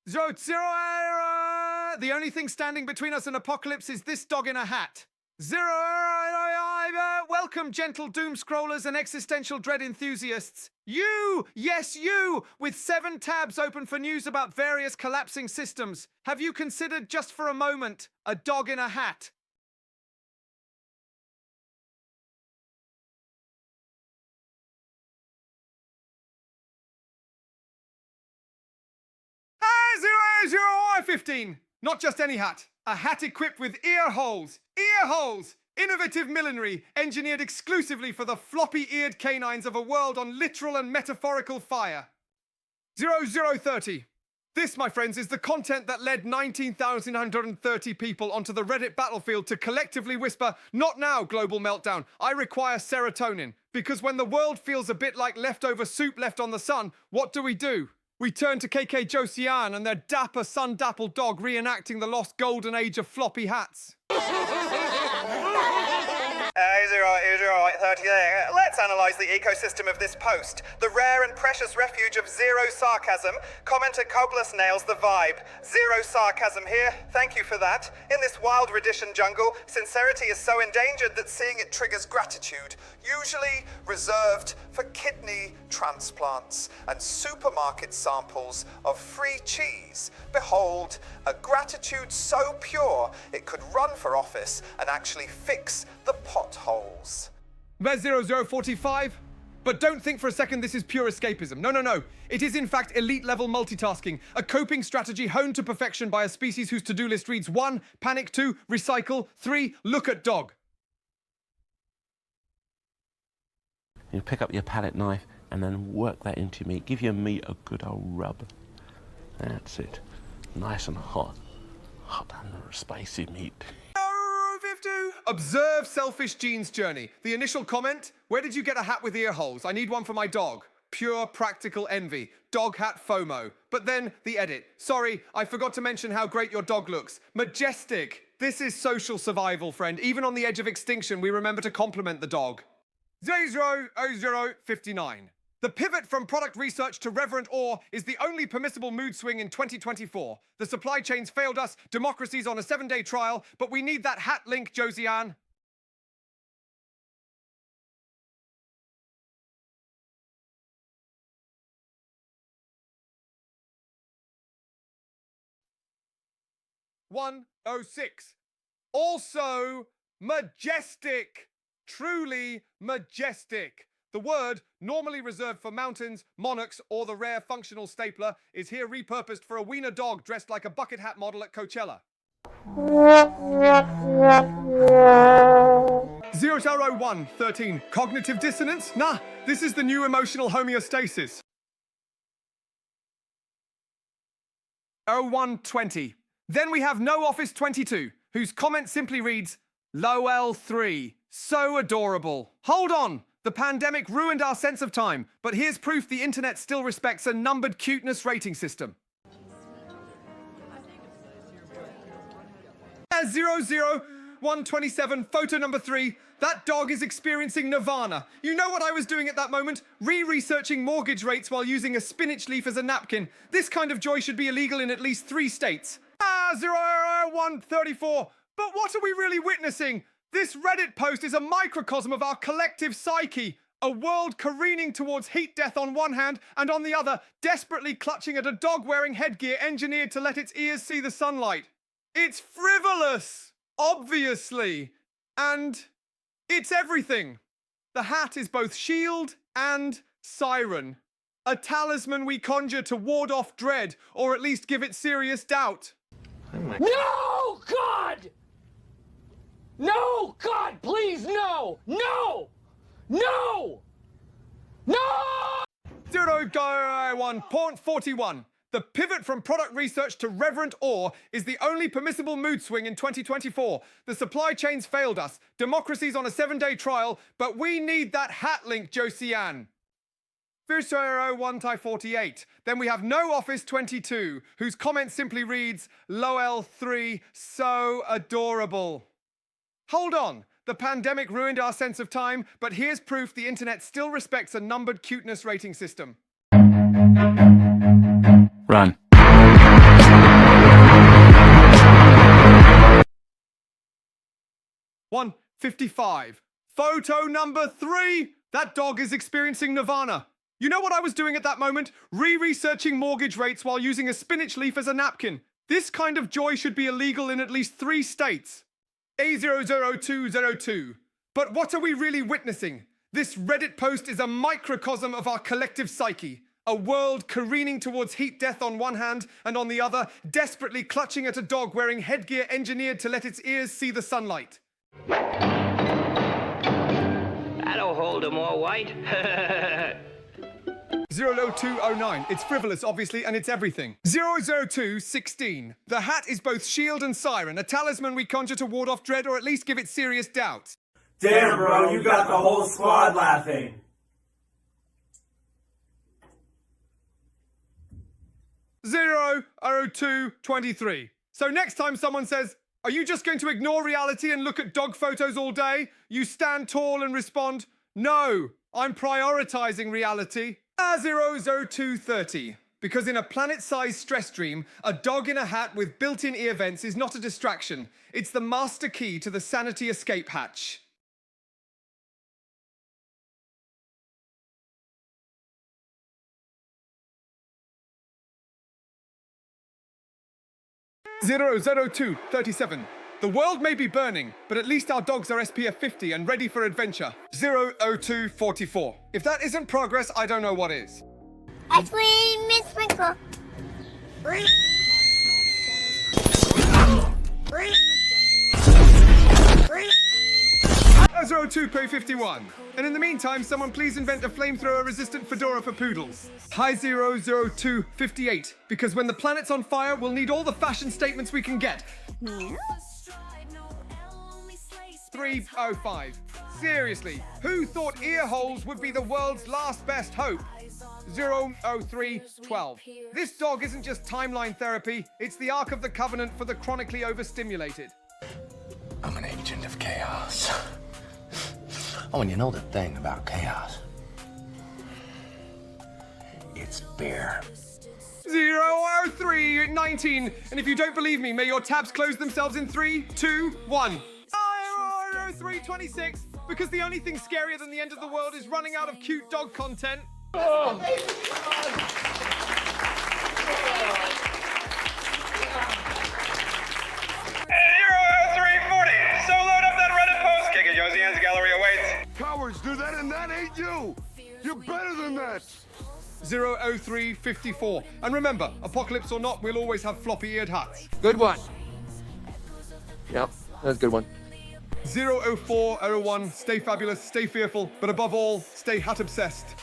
The only thing standing between us and apocalypse is this dog in a hat. Welcome, gentle doom scrollers and existential dread enthusiasts. You, yes, you, with 7 tabs open for news about various collapsing systems. Have you considered, just for a moment, a dog in a hat? I-15. Not just any hat. A hat equipped with ear holes. Ear holes! Innovative millinery, engineered exclusively for the floppy-eared canines of a world on literal and metaphorical fire. 0030. This, my friends, is the content that led 19,930 people onto the Reddit battlefield to collectively whisper, "Not now, global meltdown. I require serotonin." Because when the world feels a bit like leftover soup left on the sun, what do? We turn to KK Josiane and their dapper sun-dappled dog reenacting the lost golden age of floppy hats. Let's analyse the ecosystem of this post. The rare and precious refuge of zero sarcasm. Commenter Cobbless nails the vibe. Zero sarcasm here. Thank you for that. In this wild redition jungle, sincerity is so endangered that seeing it triggers gratitude. Usually reserved for kidney transplants and supermarket samples of free cheese. Behold, a gratitude so pure it could run for office and actually fix the potholes. Res 0045. But don't think for a second this is pure escapism. No. It is in fact elite-level multitasking, a coping strategy honed to perfection by a species whose to-do list reads 1. Panic, 2. Recycle, 3. Look at dog. You pick up your palette knife and then work that into your meat. Give your meat a good old rub. That's it. Nice and hot. Hot and spicy meat. Observe Selfish Jean's journey. The initial comment, where did you get a hat with ear holes? I need one for my dog. Pure practical envy. Dog hat FOMO. But then the edit. Sorry, I forgot to mention how great your dog looks. Majestic. This is social survival, friend. Even on the edge of extinction, we remember to compliment the dog. 000059. The pivot from product research to reverent awe is the only permissible mood swing in 2024. The supply chains failed us, democracy's on a 7-day trial, but we need that hat link, Josiane. (106). Also, majestic. Truly majestic. The word, normally reserved for mountains, monarchs, or the rare functional stapler, is here repurposed for a wiener dog dressed like a bucket hat model at Coachella. 00113. Cognitive dissonance? Nah, this is the new emotional homeostasis. 0120. Then we have No Office 22, whose comment simply reads, LOL3. So adorable. Hold on. The pandemic ruined our sense of time, but here's proof the internet still respects a numbered cuteness rating system. 00127, photo number 3. That dog is experiencing nirvana. You know what I was doing at that moment? Researching mortgage rates while using a spinach leaf as a napkin. This kind of joy should be illegal in at least 3 states. 0134. But what are we really witnessing? This Reddit post is a microcosm of our collective psyche. A world careening towards heat death on one hand, and on the other, desperately clutching at a dog wearing headgear engineered to let its ears see the sunlight. It's frivolous, obviously. And it's everything. The hat is both shield and siren. A talisman we conjure to ward off dread, or at least give it serious doubt. No, God! No, God, please, no! No! No! No! 0.41. The pivot from product research to reverent awe is the only permissible mood swing in 2024. The supply chains failed us. Democracy's on a 7-day trial, but we need that hat link, Josiane. 0148. Then we have No Office 22, whose comment simply reads, LOL3, so adorable. Hold on. The pandemic ruined our sense of time, but here's proof the internet still respects a numbered cuteness rating system. Run. 155. Photo number 3. That dog is experiencing nirvana. You know what I was doing at that moment? Researching mortgage rates while using a spinach leaf as a napkin. This kind of joy should be illegal in at least 3 states. A00202. But what are we really witnessing? This Reddit post is a microcosm of our collective psyche. A world careening towards heat death on one hand, and on the other, desperately clutching at a dog wearing headgear engineered to let its ears see the sunlight. That'll hold 'em all white. 00209. It's frivolous, obviously, and it's everything. 00216. The hat is both shield and siren, a talisman we conjure to ward off dread or at least give it serious doubts. Damn, bro, you got the whole squad laughing. 00223. So next time someone says, "Are you just going to ignore reality and look at dog photos all day?" you stand tall and respond, "No, I'm prioritizing reality." 00230. Because in a planet-sized stress dream, a dog in a hat with built-in ear vents is not a distraction. It's the master key to the sanity escape hatch. (00237). The world may be burning, but at least our dogs are SPF 50 and ready for adventure. 00244. If that isn't progress, I don't know what is. Ice cream, Miss Sprinkle. 02P51. And in the meantime, someone please invent a flamethrower-resistant fedora for poodles. High 00258. Because when the planet's on fire, we'll need all the fashion statements we can get. 305. Seriously, who thought ear holes would be the world's last best hope? 00312. This dog isn't just timeline therapy, it's the Ark of the Covenant for the chronically overstimulated. I'm an agent of chaos. Oh, and you know the thing about chaos? It's beer. 00319. And if you don't believe me, may your tabs close themselves in 3, 2, 1. 00326. Because the only thing scarier than the end of the world is running out of cute dog content. 00340. So load up that Reddit post. Kick it, Yosian's gallery awaits. Cowards do that and that ain't you. You're better than that. 00354. And remember, apocalypse or not, we'll always have floppy-eared hats. Good one. Yep, that's a good one. 00401. Stay fabulous, stay fearful, but above all, stay hat-obsessed.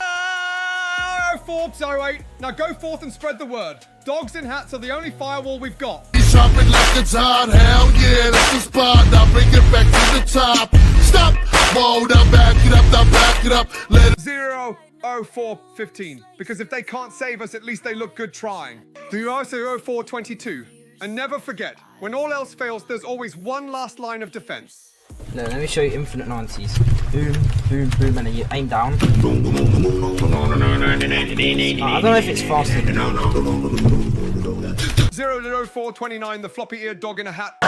0408. Now go forth and spread the word. Dogs in hats are the only firewall we've got. Shopping like it's hot, hell yeah, that's the spot. Now bring it back to the top. Stop, whoa, now back it up, let it. 00415. Because if they can't save us, at least they look good trying. 00422. And never forget, when all else fails, there's always one last line of defense. No, let me show you infinite 90s. Boom, boom, boom, and then you aim down. I don't know if it's faster than 00429, the floppy-eared dog in a hat.